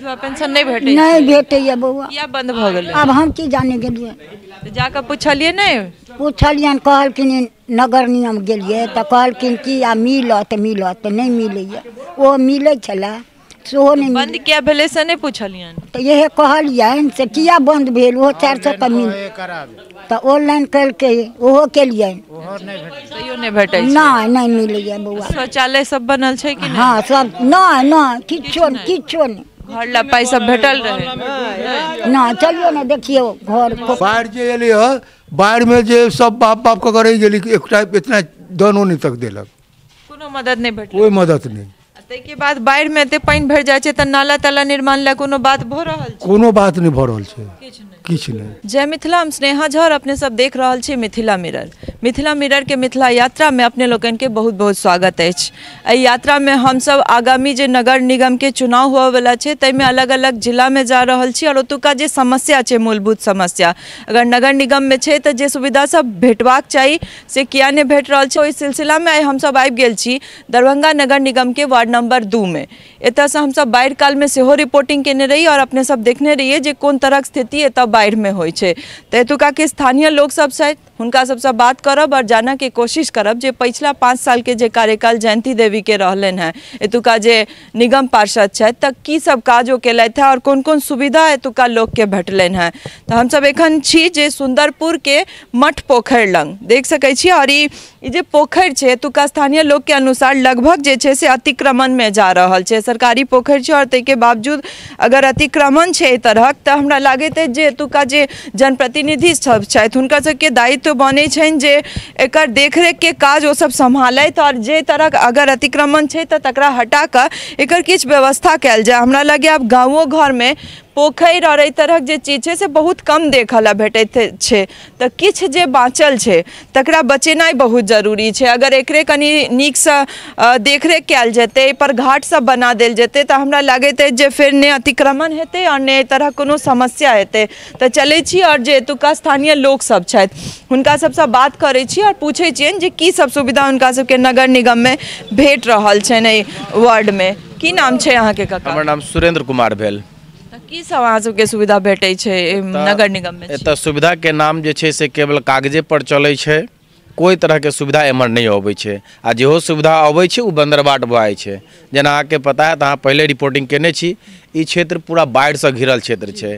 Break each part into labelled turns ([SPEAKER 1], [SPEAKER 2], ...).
[SPEAKER 1] Pension नहीं भेटे?
[SPEAKER 2] नहीं भेटे बउआ।
[SPEAKER 1] या बंद भ गेलै?
[SPEAKER 2] अब हम की जाने गेलिए।
[SPEAKER 1] तो जाकर पूछलिए नहीं?
[SPEAKER 2] पूछलियन, कहलखिन नगर निगम गेलिए तो कहलखिन कि आ मिलत नहीं मिलैए। वो मिले छला सेहो नहीं।
[SPEAKER 1] बंद किया भेले से नहीं पूछलियन?
[SPEAKER 2] तो यह कहलियन से किया बंद भेल, वो 400 का मिल तो ऑनलाइन करके ओहो केलियन,
[SPEAKER 1] तैयो नहीं भेटे?
[SPEAKER 2] नहीं मिलैए बउआ।
[SPEAKER 1] शौचालय सब बनल छै कि नहीं?
[SPEAKER 2] हाँ सब नहीं किछो नहीं।
[SPEAKER 1] घर ला पाई सब भेटल रहे?
[SPEAKER 2] ना चलिए ना देखिए घर
[SPEAKER 3] बाढ़ जे एली है, बाढ़ में जे सब बाप का करे गेली, एक टाइप इतना दानो नहीं तक देलक,
[SPEAKER 1] कोनो मदद नहीं भेटल?
[SPEAKER 3] कोई मदद नहीं।
[SPEAKER 1] के बाद बाढ़ में एते पानी भर जाए छै त नाला ताला निर्माण ला कोनो बात भ रहल छै?
[SPEAKER 3] कोनो बात नहीं भ रहल छै, किछ नहीं।
[SPEAKER 1] जय मिथिला, हम स्नेहा झा और अपने सब देख रहल छी मिथिला मिरर के मिथिला यात्रा में अपने लोगन के बहुत बहुत स्वागत है। एहि यात्रा में हम सब आगामी जे नगर निगम के चुनाव हुआ वाला छै तै में अलग अलग जिला में जा रहल छी और ओतुका जे समस्या छै, मूलभूत समस्या अगर नगर निगम में छै त जे सुविधा सब भेटबाक चाहिए से किया नहीं भेट रहल छै, ओहि सिलसिला में आइ हम सब आबि गेल छी दरभंगा नगर निगम के वार्ड नंबर 2 में। एतऽ से हम सब बाढ़ काल में सेहो रिपोर्टिंग केने रही और अपने सब देखने रहिए जे कोन तरह स्थिति एतऽ बाढ़ में होइ छै। तऽ एतुका के स्थानीय लोग सब छथि, हुनका सबसे बात करब और जाना के कोशिश करब जे पिछला 5 साल के जे कार्यकाल जयंती देवी के रहलन है, एतुका जे निगम पार्षद छथि तऽ की सब काजो केलथि है और कोन कोन सुविधा एतुका लोग के भेटलन है। तऽ हम सब एखन छी जे सुंदरपुर के मठ पोखर लंग देख सकै छी और ई जे पोखर छै एतुका स्थानीय लोग के अनुसार लगभग जे छै से अतिक्रमण में जा रहल छै। सरकारी पोखर छै और तै के बावजूद अगर अतिक्रमण छै तरहक तऽ हमरा लागैत है जे एतुका जे जनप्रतिनिधि सब छथि हुनका सबके दायित्व बने छनि जे एकर देखरेख के काज ओ सब संभालैत और जे तरह अगर अतिक्रमण छै तऽ तकरा हटा कऽ एकर किछु व्यवस्था कयल जाय। हमरा लगे आब गाँवो घर में पोखर और एहि तरह जे चीज छै से बहुत कम देखल ला भेटैत छै, तऽ किछु जे बाँचल छै तकरा बचेनाइ बहुत जरूरी छै। अगर एकरे कनी नीकसँ देखरेख कयल जेतै, पर घाट सब बना देल जेतै तऽ हमरा लागैत है जे फिर ने अतिक्रमण हेतै और ने तरह कोनो समस्या हेतै। तऽ चलै छी और जे एतुका स्थानीय लोक सब छथि हुनका सबसँ बात करै छी और पूछै छियनि जे की सब सुविधा हुनका सबके नगर निगम में भेट रहल छनि एहि वार्ड में। की नाम छै अहाँके काका?
[SPEAKER 4] हमर नाम सुरेंद्र कुमार भेल।
[SPEAKER 1] की सब अहाँ सबके सुविधा भेटै छै नगर निगम में?
[SPEAKER 4] एतऽ सुविधा के नाम जे छै से केवल कागजे पर चलै छै, कोई तरह के सुविधा एमहर नहीं अबै छै आ जेहो सुविधा अबै छै उ बंदरबाट बुआइ छै। जेना अहाँके पता है तऽ अहाँ पहले रिपोर्टिंग केने छी, ई क्षेत्र पूरा बाढ़ि से घिरल क्षेत्र छै।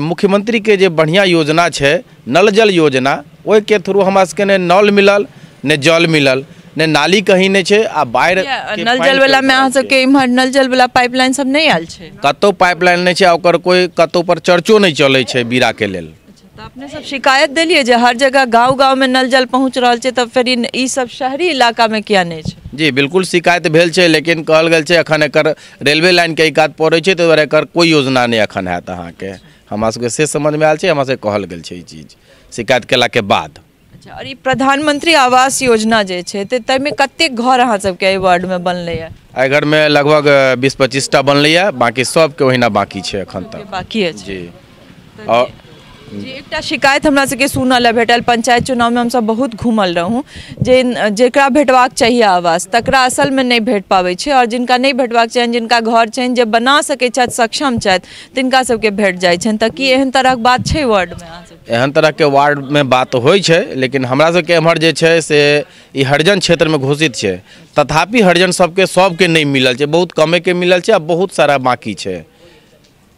[SPEAKER 4] मुख्यमंत्री के जे बढ़िया योजना छै नल जल योजना, ओहि के थ्रू हमरा सबके ने नल मिलल ने जल मिलल ने नाली कहीं नहीं छै। आ बाढ़
[SPEAKER 1] नल जल वाला में अहाँ सबके इम्हर नल जल वाला पाइपलाइन सब नहीं आयल छै?
[SPEAKER 4] कतौ पाइपलाइन नहीं छै, ओकर कोई कतौ पर चर्चो नहीं चलै छै बीरा के लेल।
[SPEAKER 1] तो अपने सब शिकायत दिलिए जे हर जगह गांव-गांव में नल जल पहुंच रहल छै, तब फिर ई सब शहरी इलाका में किया नहीं छै? जी
[SPEAKER 4] बिल्कुल शिकायत भेल छै, लेकिन कहल गेल छै अखन एकर रेलवे लाइन के कात पड़ै छै, तो एकर कोई योजना नहीं अखन हैत। अहाँके हमरा सबके से समझ में आयल छै, हमरा से कहल गेल छै ई चीज शिकायत केला के बाद।
[SPEAKER 1] अच्छा, और ई प्रधानमंत्री आवास योजना जे छै तै में कते घर अहाँ सबके एहि वार्ड में बनलै है?
[SPEAKER 4] एहि घर में लगभग 20-25 टा बनलै है, बाकी सबके ओहिना बाकी छै अखन तक।
[SPEAKER 1] बाकी है
[SPEAKER 4] जी।
[SPEAKER 1] और जी एकटा शिकायत हमरा सबके सुनल है भेटल, पंचायत चुनाव में हम सब बहुत घूमल रहूँ जे जेकरा भेटबाक चाहिए आवास तकरा असल में नहीं भेट पाबै छै, और जिनका नहीं भेटबाक चाहिए, जिनका घर छनि जे बना सकै छथि, सक्षम छथि, तिनका सबके भेट जाइ छनि। तऽ की एहन तरहक बात छै वार्ड में?
[SPEAKER 4] एहन तरह के वार्ड में बात होइ छै, लेकिन हमरा सबके एम्हर जे छै से ई हरिजन क्षेत्र में घोषित छै, तथापि हरिजन सबके नहीं मिलल छै, बहुत कमे के मिलल छै आ बहुत सारा बाकी छै।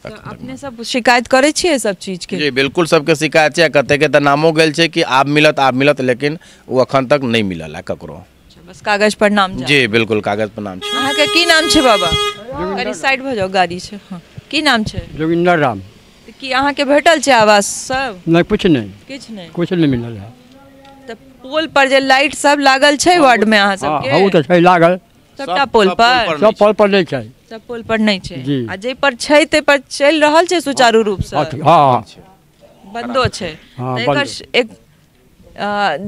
[SPEAKER 1] तो अपने सब शिकायत करे छिए सब चीज के?
[SPEAKER 4] जी बिल्कुल सबके शिकायत छै, कते के त नामो गेल छै कि आप मिलत, लेकिन वो अखन तक नहीं मिलल है ककरो।
[SPEAKER 1] बस कागज पर नाम?
[SPEAKER 4] जी बिल्कुल कागज पर नाम छै।
[SPEAKER 1] अहाँ के की नाम छै बाबा? कनी साइड भ जाओ, गाड़ी छै। हां की नाम छै?
[SPEAKER 5] जोगिंदर राम।
[SPEAKER 1] की अहाँ के भेटल छै आवास सब?
[SPEAKER 5] नहीं कुछ नहीं, कुछ नहीं मिलल है।
[SPEAKER 1] त पोल पर जे लाइट सब लागल छै वार्ड में अहाँ सबके?
[SPEAKER 5] हां वो त छै लागल,
[SPEAKER 1] सबटा पोल पर?
[SPEAKER 5] सब पोल पर नहीं छै,
[SPEAKER 1] सब पोल पर नहीं छै आ जे पर छै ते पर चल रहल छै सुचारू रूप से?
[SPEAKER 5] हां
[SPEAKER 1] बंदो छै। एकर एक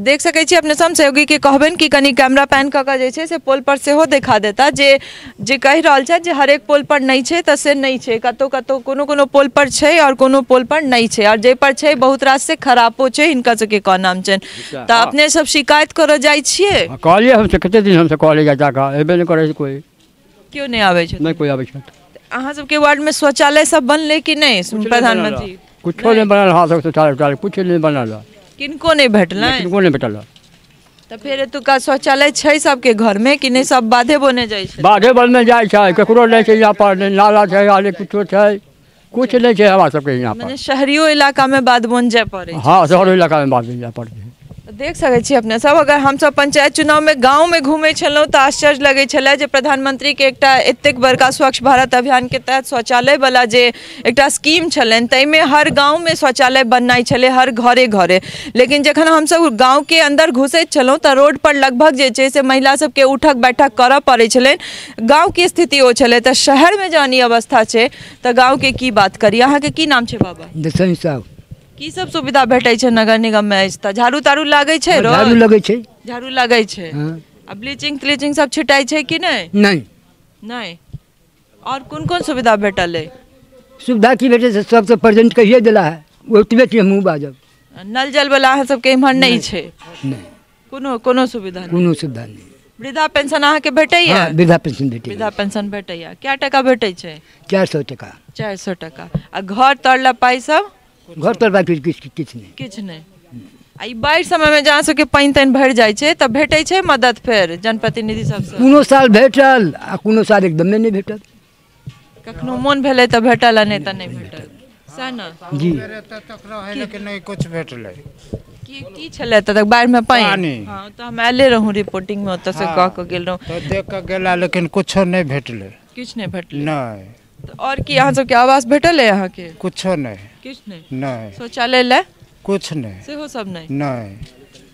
[SPEAKER 1] देख सकै छी अपने सब सहयोगी के कहबेन कि कनी कैमरा पैन क के जे छै से पोल पर सेहो देखा देता जे कहि रहल छै जे हर एक पोल पर नहीं छै त से नहीं छै, कतो कोनो पोल पर छै और कोनो पोल पर नहीं छै, और जे पर छै बहुत रास से खराबो छै। हिनका सबके का नाम छै? त अपने सब शिकायत कर जाय छिए?
[SPEAKER 5] कहलिए हम से कते दिन हम से कहले जा का एबे नहीं करे छै, कोई
[SPEAKER 1] क्यों नहीं आवे छै?
[SPEAKER 5] नहीं कोई आवे छै।
[SPEAKER 1] अहाँ सबके वार्ड में शौचालय सब बनले कि नहीं प्रधानमंत्री?
[SPEAKER 5] कुछ नहीं बनल, हाँ सब शौचालय कुछ नहीं बनल,
[SPEAKER 1] किनको नहीं भेटल?
[SPEAKER 5] किनको नहीं भेटल।
[SPEAKER 1] तो फिर एतुका शौचालय छै सबके घर में कि नहीं? सब बाधे बोने जाइ छै?
[SPEAKER 5] बाधे बनने जाइ छै, केकरो नहीं छै यहाँ पर, नाला छै आले कुछो छै, कुछ नहीं छै हमारा सबके यहाँ पर।
[SPEAKER 1] माने शहरियो इलाका में बाध बोन जाय पड़े?
[SPEAKER 5] हाँ शहरो इलाका में बाध जाय पड़े।
[SPEAKER 1] देख सकै छी अपने सब, अगर हम सब पंचायत चुनाव में गांव में घूमे छलौं तो आश्चर्य लगे छले जे प्रधानमंत्री के एकटा एतेक बड़का स्वच्छ भारत अभियान के तहत शौचालय वाला जे एकटा स्कीम छलन तई में हर गांव में शौचालय बननाई छले, हर घरे घरे। लेकिन जखन हम सब गांव के अंदर घुसैत छलौं तो रोड पर लगभग जे छै से महिला सब के उठक बैठक करऽ पड़े छले। गांव की स्थिति ओ छले, तो शहर में जानी अवस्था छै तो गांव के की बात करी। अहाँ के की नाम छै बाबा?
[SPEAKER 6] दसमी साहब।
[SPEAKER 1] की सब सुविधा भेटै छै नगर निगम में? त झाड़ू तारू लागै छै?
[SPEAKER 6] झाड़ू लगे छै।
[SPEAKER 1] झाड़ू लागै छै। आ ब्लीचिंग त्लीचिंग सब छिटाई छै कि नहीं?
[SPEAKER 6] नहीं
[SPEAKER 1] नहीं। और कौन कौन सुविधा भेटल है?
[SPEAKER 6] सुविधा की भेटे से सबसे प्रेजेंट कहिए दिला है, ओतबे के मुँह बाजब।
[SPEAKER 1] नल जल वाला अहाँ सबके इम्हर नहीं छै?
[SPEAKER 6] नहीं
[SPEAKER 1] कोनो कोनो सुविधा नहीं?
[SPEAKER 6] कोनो सुविधा नहीं।
[SPEAKER 1] वृद्धा पेंशन अहाँ के भेटैया?
[SPEAKER 6] हाँ वृद्धा पेंशन भेटे।
[SPEAKER 1] वृद्धा पेंशन भेटैया। क्या टका भेटै छै?
[SPEAKER 6] 400 टका।
[SPEAKER 1] 400 टका। आ घर तरला पाई सब?
[SPEAKER 6] घर तर बाकी किछ नहीं।
[SPEAKER 1] किछ नहीं। आ ई बाढ़ि समय में जहाँ सबके पानि तानि भरि जाइ छै तऽ भेटै छै मदद फेर जनप्रतिनिधि सबसँ?
[SPEAKER 6] कोनो साल भेटल आ कोनो साल एकदमे नहीं भेटल।
[SPEAKER 1] कखनो मोन भेलै तऽ भेटल आ नहि तऽ नहीं भेटल, सएह ने?
[SPEAKER 6] जी
[SPEAKER 7] लेकिन नहीं कुछ भेटले।
[SPEAKER 1] की छलै तक बाढ़ि में
[SPEAKER 7] पानी?
[SPEAKER 1] पानि? हाँ तो हम आयले रहूँ रिपोर्टिंग में, ओतऽ से कह के गेल रहूँ
[SPEAKER 7] तो देख के गेला लेकिन कुछो नहीं भेटले।
[SPEAKER 1] किछ नहीं भेटलै?
[SPEAKER 7] नहीं।
[SPEAKER 1] तो और की अहाँ सबके आवास भेटल है अहाँ के?
[SPEAKER 7] कुछो नहीं।
[SPEAKER 1] किछ नहीं?
[SPEAKER 7] नहीं।
[SPEAKER 1] शौचालय ले?
[SPEAKER 7] कुछ नहीं।
[SPEAKER 1] सेहो सब नहीं?
[SPEAKER 7] नहीं।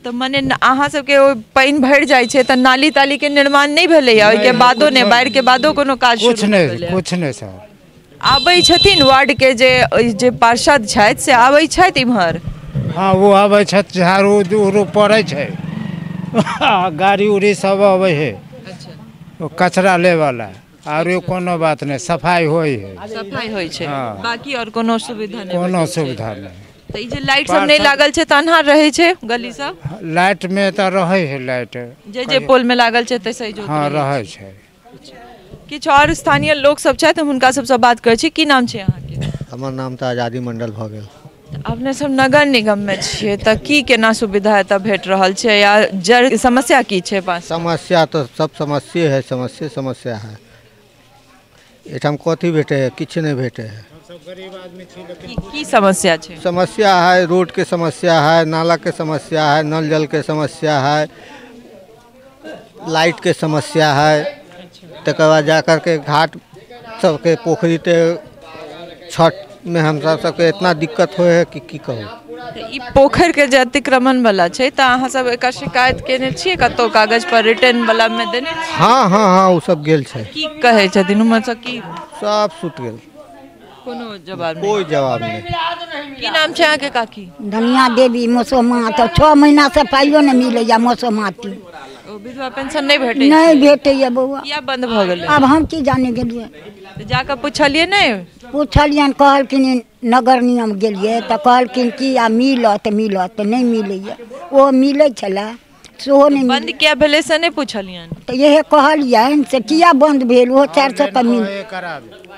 [SPEAKER 1] तो मने अहाँ सबके ओ पानि भरि जाइ छै तऽ नाली ताली के निर्माण नहीं भेलैया? ओहिके बादो ने बाढ़ि के बादो कोनो काज
[SPEAKER 7] कुछ
[SPEAKER 1] शुरू
[SPEAKER 7] नहीं,
[SPEAKER 1] भेलैया?
[SPEAKER 7] कुछ नहीं सर।
[SPEAKER 1] आबै छथिन वार्ड के जे पार्षद छथि से आबै छथि इम्हर?
[SPEAKER 7] हाँ वो आवे छथि, झाड़ू उड़ू पड़े छै, गाड़ी उड़ी सब आवे है।
[SPEAKER 1] अच्छा।
[SPEAKER 7] वो कचरा ले वाला और कोनो बात नहीं, सफाई होई है।
[SPEAKER 1] सफाई होइ छै,
[SPEAKER 7] हाँ।
[SPEAKER 1] बाकी और कोनो सुविधा नहीं?
[SPEAKER 7] कोनो सुविधा नहीं।
[SPEAKER 1] तो ई जे लाइट सब नहीं लागल छै तऽ अन्हार रहै छै गली सब?
[SPEAKER 7] लाइट में तो रहे है लाइट।
[SPEAKER 1] जे पोल में लागल छै तैसे ही जोत
[SPEAKER 7] हाँ
[SPEAKER 1] रहै
[SPEAKER 7] रहे छै।
[SPEAKER 1] किछु और स्थानीय लोक सब छथि, हम हुनका सबसँ बात करै छी। की नाम छै अहाँके?
[SPEAKER 8] हमर नाम तऽ आजादी मंडल भऽ गेल।
[SPEAKER 1] अपने सब नगर निगम में छियै तऽ की केना सुविधा एतऽ भेट रहल छै या जड़ समस्या की छै? पास
[SPEAKER 8] समस्या तो सब समस्या है, समस्या है। एठाम कथी भेटे है? किछु नहीं भेटे है।
[SPEAKER 1] की समस्या छै?
[SPEAKER 8] समस्या है, रोड के समस्या है, नाला के समस्या है, नल जल के समस्या है, लाइट के समस्या है। तकर बाद जाकर के घाट सबके पोखरी ते छठ में हम सबके इतना दिक्कत हो है कि की कहूँ।
[SPEAKER 1] ई पोखर के जे अतिक्रमण वाला छै तऽ अहाँ सब एकर शिकायत केने छियै कतौ कागज पर रिटर्न वाला में देने छियै?
[SPEAKER 8] हाँ हाँ हाँ वो सब गेल छै।
[SPEAKER 1] की कहै छथिन उमर से? की
[SPEAKER 8] सब सुत गेल,
[SPEAKER 1] कोनो जवाब नहीं?
[SPEAKER 8] कोई जवाब नहीं।
[SPEAKER 1] की नाम छै अहाँके काकी?
[SPEAKER 2] धनिया देवी मौसमा तो 6 महीना से पाइयो नहीं मिलैया मौसमाती।
[SPEAKER 1] ओ विधवा पेंशन नहीं भेटै?
[SPEAKER 2] नहीं भेटैया बउआ।
[SPEAKER 1] किया बंद भऽ गेलै?
[SPEAKER 2] अब हम की जाने गेलिए?
[SPEAKER 1] तऽ जाकऽ पुछलियै नहीं?
[SPEAKER 2] पूछलियन, कहलखिन नगर निगम गेलिए तो कहलखिन कि आ मिलत नहीं मिलैया। ओ मिलै छला सेहो नहीं
[SPEAKER 1] बंद किया भेलै से नहीं पुछलियन?
[SPEAKER 2] तो यह कहलियन से किया बंद भेल? वो 400 का मिल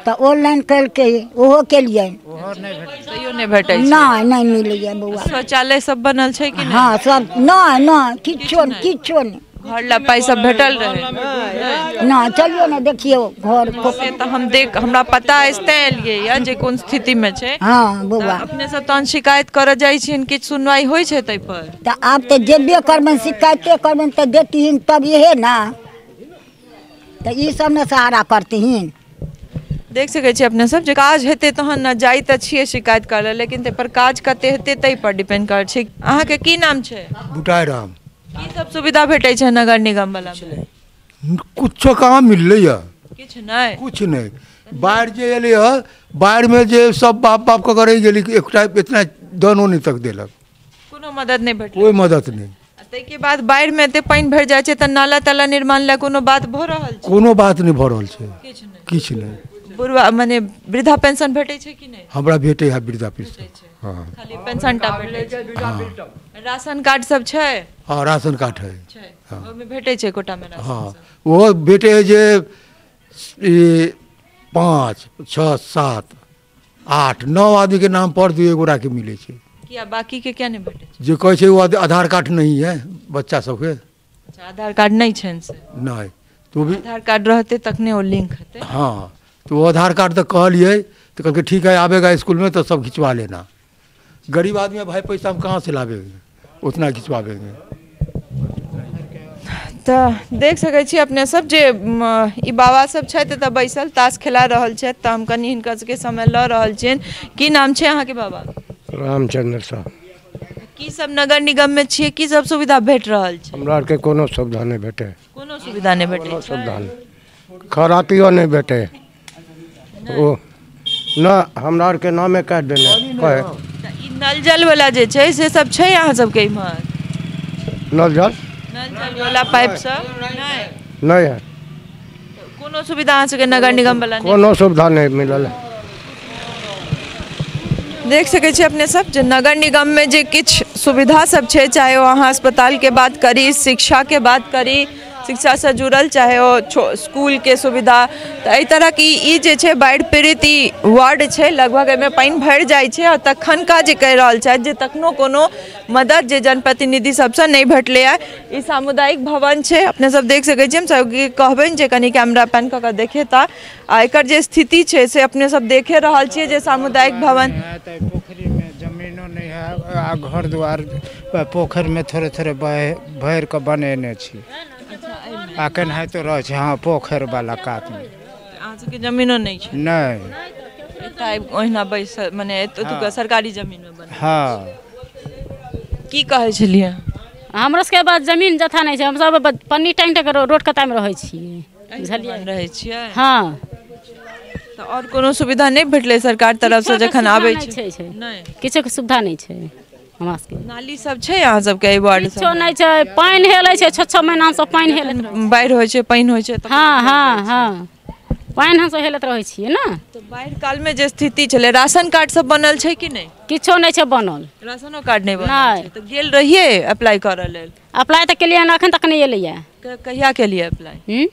[SPEAKER 2] तो ऑनलाइन करके ओहो केलियन,
[SPEAKER 1] तैयो नहीं भेटै छै?
[SPEAKER 2] नहीं मिलैया बउआ।
[SPEAKER 1] शौचालय सब बनल छै कि नहीं?
[SPEAKER 2] हाँ सब नहीं किछो नहीं।
[SPEAKER 1] घर ला पाई सब भेटल रहे?
[SPEAKER 2] ना चलियो ना देखियो घर
[SPEAKER 1] से तो हम हमरा पता है तें एलियै या जे कोन स्थिति में छै।
[SPEAKER 2] हाँ बउआ।
[SPEAKER 1] अपने सब तहन शिकायत करऽ जाइ छिन, किछु सुनवाई होइ छै तै पर?
[SPEAKER 2] तो आप तो जेबे करबन शिकायते करबन तो देतीन तब ये ना, तो ई सब ने सहारा करतीन।
[SPEAKER 1] देख सकै छी अपने सब जे काज हेतै तहन न जाइ तऽ छियै शिकायत करऽ, लेकिन तै पर काज कते हेतै तै पर डिपेंड कर छै। अहाँके की नाम छै?
[SPEAKER 3] बुटाई राम।
[SPEAKER 1] की सब सुविधा भेटै छै नगर निगम वाला में?
[SPEAKER 3] कुछो कहाँ मिललै?
[SPEAKER 1] किछु नहीं?
[SPEAKER 3] कुछ नहीं। बाढ़ जे एलै है, बाढ़ में जे सब बाप के करे गेली एक टाइप इतना दानो नहीं तक देलक,
[SPEAKER 1] कोनो मदद नहीं भेटल?
[SPEAKER 3] कोई मदद नहीं।
[SPEAKER 1] तै के बाद बाढ़ में एते पानी भर जाइ छै तऽ नाला ताला निर्माण ला कोनो बात भ रहल छै?
[SPEAKER 3] कोनो बात नहीं भऽ रहल छै,
[SPEAKER 1] किछु नहीं।
[SPEAKER 3] किछ नहीं।
[SPEAKER 1] बुढ़वा माने वृद्धा पेंशन भेटै छै कि नहीं?
[SPEAKER 3] हमरा भेटे है वृद्धा पेंशन। हाँ
[SPEAKER 1] खाली पेंशन टा भेटै छै? राशन कार्ड सब छै?
[SPEAKER 3] हाँ राशन कार्ड है।
[SPEAKER 1] ओमे भेटै छै कोटा में राशन?
[SPEAKER 3] हाँ वो भेटे है जे 5 6 7 8 9 आदमी के नाम पर 2 गोरा के मिले छे।
[SPEAKER 1] किया बाकी के क्या नहीं भेटे छै?
[SPEAKER 3] जे कहे छे वो आधार कार्ड नहीं है बच्चा सबके।
[SPEAKER 1] अच्छा, आधार कार्ड नहीं छन से?
[SPEAKER 3] नहीं तो भी
[SPEAKER 1] आधार कार्ड रहते तखने वो लिंक होते।
[SPEAKER 3] हाँ तो वो आधार कार्ड तो कहलिए तो कहके ठीक है आवेगा स्कूल में तो सब खिंचवा लेना। गरीब आदमी है भाई, पैसा हम कहाँ से लावेंगे, उतना खिंचवावेंगे।
[SPEAKER 1] तो देख सकै छी अपने सब जे ई बाबा सब छथि तऽ बैसल ताश खेला रहल छथि, तऽ हम कनी हिनका सबके समय लऽ रहल छियनि। की नाम छै अहाँके बाबा?
[SPEAKER 7] रामचंद्र साहब।
[SPEAKER 1] की सब नगर निगम में छियै, की सब सुविधा भेट रहल छै?
[SPEAKER 7] हमरा आरके कोनो सुविधा नहीं भेटे।
[SPEAKER 1] कोनो सुविधा नहीं भेटै छै?
[SPEAKER 7] सुविधा नहीं, खरातियो नहीं भेटे। ओ न हमरा आरके नामे काट देने कहे।
[SPEAKER 1] तऽ ई नल जल वाला जे छै से सब छै अहाँ सबके इम्हर?
[SPEAKER 7] नल जल
[SPEAKER 1] नल जल वाला पाइप सब
[SPEAKER 7] नहीं है,
[SPEAKER 1] कोनो सुविधा अहाँ सबके नगर निगम वाला नहीं?
[SPEAKER 7] कोनो सुविधा नहीं मिलल है।
[SPEAKER 1] देख सकै छी अपने सब जे नगर निगम में जे किछ सुविधा सब छै, चाहे वो अहाँ अस्पताल के बात करी, शिक्षा के बात करी, शिक्षा से जुड़ल चाहे वो स्कूल के सुविधा, तो एहि तरह की ई जे छै बाढ़ि पीड़ित ई वार्ड छै, लगभग एहिमे पानि भरि जाइ छै और तखन का जे कहि रहल छथि जे तखनो कोनो मदद जे जनप्रतिनिधि सबसे नहीं भेटलै है। ई सामुदायिक भवन छै, अपने सब देख सकै छी। हम सबके कहबनि जे कनी कैमरा पैन कऽ के देखेता आ एकर जे स्थिति छै से अपने सब देखे रहल छियै जे सामुदायिक भवन
[SPEAKER 7] पोखरी में जमीनो नहीं है आ घर द्वार पोखरी में थोड़े थोड़े भर के बनेने छी। अखन है तो रह हाँ पोखर वाला कात में
[SPEAKER 1] अहाँ सबके जमीनो नहीं छै?
[SPEAKER 7] नहीं
[SPEAKER 1] एतय ओहिना बैस मने एतुका सरकारी जमीन में बने।
[SPEAKER 7] हाँ
[SPEAKER 1] की कहै छलियै?
[SPEAKER 9] हमरा सबके बाद जमीन जथा नहीं छै, हम सब पन्नी टांग के रोड कता में रहै छियै, बुझलियै?
[SPEAKER 1] रहै छियै?
[SPEAKER 9] हाँ।
[SPEAKER 1] तो और कोनो सुविधा नहीं भेटलै सरकार तरफ से जखन आबै छै?
[SPEAKER 9] नहीं, किछो के सुविधा नहीं छै हमरा सबके।
[SPEAKER 1] नाली सब छै अहाँ सबके एहि वार्ड सब?
[SPEAKER 9] किछो नहीं छै, पानी हेलै छै 6-6 महीना से पानी हेलैत रहै।
[SPEAKER 1] बाढ़ि होइ छै, पानि होइ छै तऽ
[SPEAKER 9] हाँ हाँ हाँ पानी हम सब हेलैत रहै छियै ना।
[SPEAKER 1] तो बाढ़ि काल में जे स्थिति छलै, राशन कार्ड सब बनल छै कि नहीं?
[SPEAKER 9] किछो नहीं छै बनल।
[SPEAKER 1] राशनो कार्ड नहीं बनल छै? तो गेल रहिए अप्लाई करऽ लेल?
[SPEAKER 9] अप्लाई तऽ केलियै हन, अखन तक नहीं एलैया।
[SPEAKER 1] कहिया केलिए अप्लाई?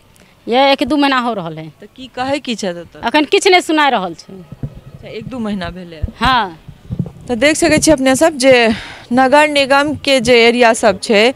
[SPEAKER 9] ये 1-2 महीना हो रहल है।
[SPEAKER 1] तो की कहै की छै तऽ?
[SPEAKER 9] अखन किछ नहीं सुना रहल छै।
[SPEAKER 1] 1-2 महीना भेलै?
[SPEAKER 9] हाँ।
[SPEAKER 1] तो देख सकै छी अपने सब जे नगर निगम के जे एरिया सब छै,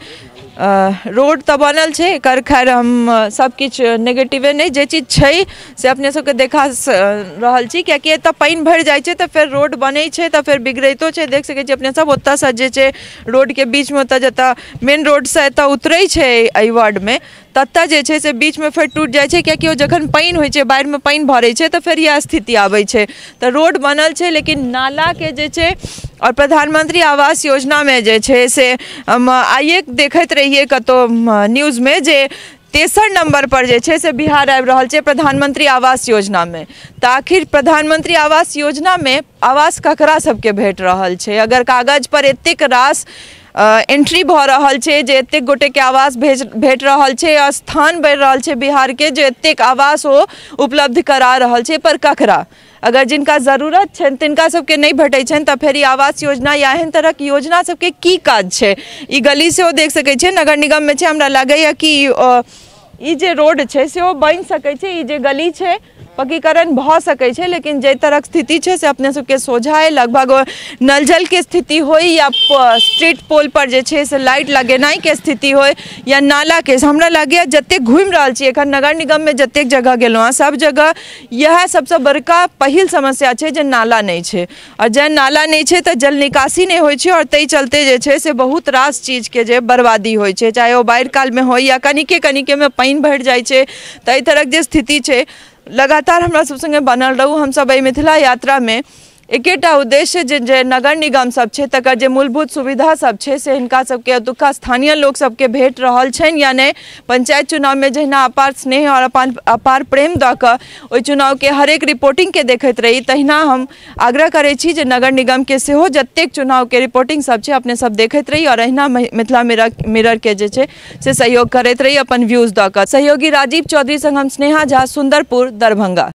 [SPEAKER 1] रोड तो बनल छै, एकर खैर हम सब किछ नेगेटिवे नहीं, जे चीज छै से अपने सबके देखा रहल छी, कियाकि एतऽ पानि भरि जाइ छै तऽ फेर रोड बनै छै तऽ फेर बिगड़ैतो छै। देख सकै छी अपने सब ओतऽ से जे छै रोड के बीच में ओतऽ जतऽ मेन रोड से एतऽ उतरै छै एहि वार्ड में, तत्ता जे छै से बीच में फेर टूट जाइ छै, कियाकि ओ जखन पानि होइ छै, बाढ़ि में पानि भरै छै तऽ फेर यह स्थिति आबै छै। तऽ रोड बनल छै लेकिन नाला के जे छै और प्रधानमंत्री आवास योजना में जे छै से आइए देखैत रहिए कतो न्यूज में जे 63 नंबर पर जे छै से बिहार आबि रहल छै प्रधानमंत्री आवास योजना में। तऽ आखिर प्रधानमंत्री आवास योजना में आवास ककरा सबके भेट रहल छै? अगर कागज पर एतेक रास एंट्री भऽ रहल छै जे एतेक गोटे के आवास भेट रहल छै, स्थान बढ़ि रहल छै बिहार के जे एतेक आवास ओ उपलब्ध करा रहल छै, पर ककरा? अगर जिनका जरूरत छनि तिनका सबके नहीं भेटै छनि तऽ फेर ई आवास योजना या एहन तरह की योजना सबके की काज छै? ई गली से ओ देख सकै छियै नगर निगम में छै, हमरा लागैया कि ई जे रोड छै से ओ बनि सकै छै, ई जे गली छै पक्कीकरण भऽ सकै छै, लेकिन जे तरह स्थिति छै से अपने सबके सोझा है। लगभग नल जल के स्थिति होय या स्ट्रीट पोल पर जे छै से लाइट लगेनाइ के स्थिति होय या नाला के, हमरा लागैया जतेक घुमि रहल छी एखन नगर निगम में जतेक जगह गेलहुँ हँ सब जगह यह सबसे बड़का पहिल समस्या छै जे नाला नहीं छै, और जब नाला नहीं छै तऽ जल निकासी नहीं होइ छै, और ताहि चलते जे छै से बहुत रास चीज के जे बर्बादी होइ छै, चाहे वो बाढ़ि काल में होय या कनिके में पानि भरि जाइ छै। तऽ एहि तरहक जे स्थिति छै लगातार हमरा सब संगे बनल रहू। हम सब एहि मिथिला यात्रा में एकेटा उद्देश्य जे नगर निगम सब छै तकर जे मूलभूत सुविधा सब छै से हिनका सबके एतुका स्थानीय लोक सबके भेट रहल छनि या नहीं। पंचायत चुनाव में जहिना अपार स्नेह और अपार प्रेम दऽ कऽ ओहि चुनाव के हरेक रिपोर्टिंग के देखैत रही, तहिना हम आग्रह करै छी जे नगर निगम के सेहो जतेक चुनाव के रिपोर्टिंग सब छै अपने सब देखैत रही और अहिना मिथिला मिरर के जे छै से सहयोग करैत रही अपन व्यूज दऽ कऽ। सहयोगी राजीव चौधरी संग हम स्नेहा झा, सुंदरपुर, दरभंगा।